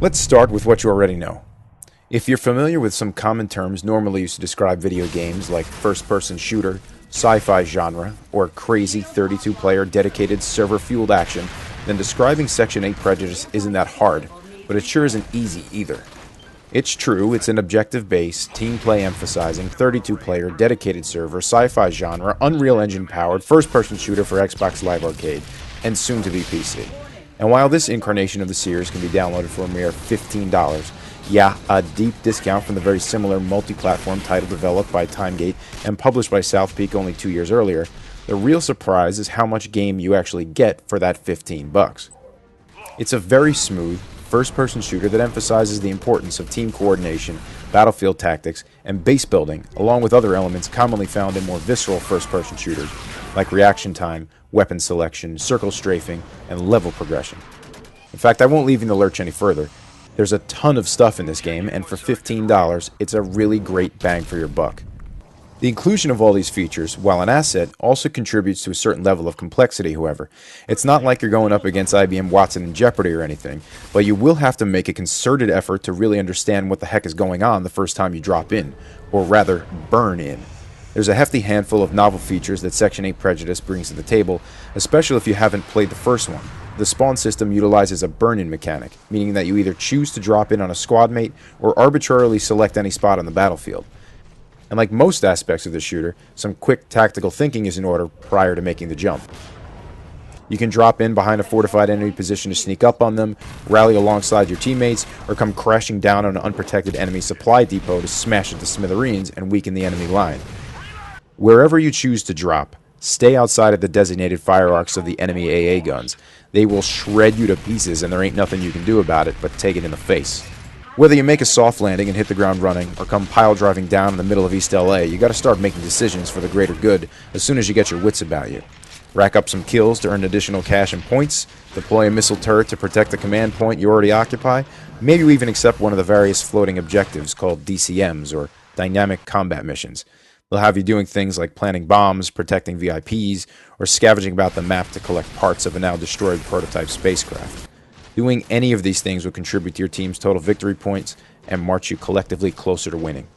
Let's start with what you already know. If you're familiar with some common terms normally used to describe video games like first-person shooter, sci-fi genre, or crazy 32-player dedicated server-fueled action, then describing Section 8 Prejudice isn't that hard, but it sure isn't easy either. It's true, it's an objective-based, team play emphasizing, 32-player, dedicated server, sci-fi genre, Unreal Engine powered, first-person shooter for Xbox Live Arcade, and soon to be PC. And while this incarnation of the series can be downloaded for a mere $15, yeah, a deep discount from the very similar multi-platform title developed by Timegate and published by South Peak only 2 years earlier, the real surprise is how much game you actually get for that $15. It's a very smooth, first-person shooter that emphasizes the importance of team coordination, battlefield tactics, and base building, along with other elements commonly found in more visceral first-person shooters, like reaction time, weapon selection, circle strafing, and level progression. In fact, I won't leave you in the lurch any further. There's a ton of stuff in this game, and for $15, it's a really great bang for your buck. The inclusion of all these features, while an asset, also contributes to a certain level of complexity, however. It's not like you're going up against IBM Watson and Jeopardy or anything, but you will have to make a concerted effort to really understand what the heck is going on the first time you drop in, or rather, burn in. There's a hefty handful of novel features that Section 8 Prejudice brings to the table, especially if you haven't played the first one. The spawn system utilizes a burn-in mechanic, meaning that you either choose to drop in on a squad mate or arbitrarily select any spot on the battlefield. And like most aspects of the shooter, some quick tactical thinking is in order prior to making the jump. You can drop in behind a fortified enemy position to sneak up on them, rally alongside your teammates, or come crashing down on an unprotected enemy supply depot to smash it to smithereens and weaken the enemy line. Wherever you choose to drop, stay outside of the designated fire arcs of the enemy AA guns. They will shred you to pieces and there ain't nothing you can do about it but take it in the face. Whether you make a soft landing and hit the ground running, or come pile driving down in the middle of East LA, you gotta start making decisions for the greater good as soon as you get your wits about you. Rack up some kills to earn additional cash and points, deploy a missile turret to protect the command point you already occupy, maybe you even accept one of the various floating objectives called DCMs, or Dynamic Combat Missions. They'll have you doing things like planting bombs, protecting VIPs, or scavenging about the map to collect parts of a now destroyed prototype spacecraft. Doing any of these things will contribute to your team's total victory points and march you collectively closer to winning.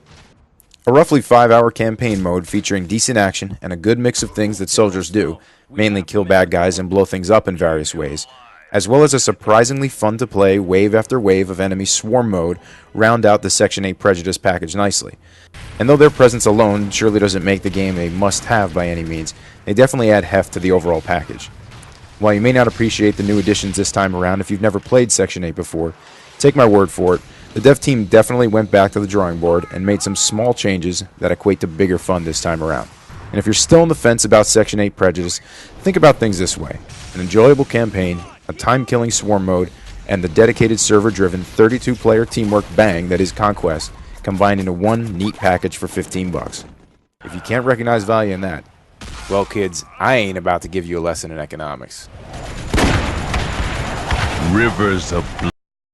A roughly 5-hour campaign mode featuring decent action and a good mix of things that soldiers do, mainly kill bad guys and blow things up in various ways, as well as a surprisingly fun-to-play wave after wave of enemy swarm mode, round out the Section 8 Prejudice package nicely. And though their presence alone surely doesn't make the game a must-have by any means, they definitely add heft to the overall package. While you may not appreciate the new additions this time around if you've never played Section 8 before, take my word for it, the dev team definitely went back to the drawing board and made some small changes that equate to bigger fun this time around. And if you're still on the fence about Section 8 Prejudice, think about things this way: an enjoyable campaign, a time-killing swarm mode, and the dedicated server-driven 32-player teamwork bang that is Conquest, combined into one neat package for $15. If you can't recognize value in that, well kids, I ain't about to give you a lesson in economics. Rivers of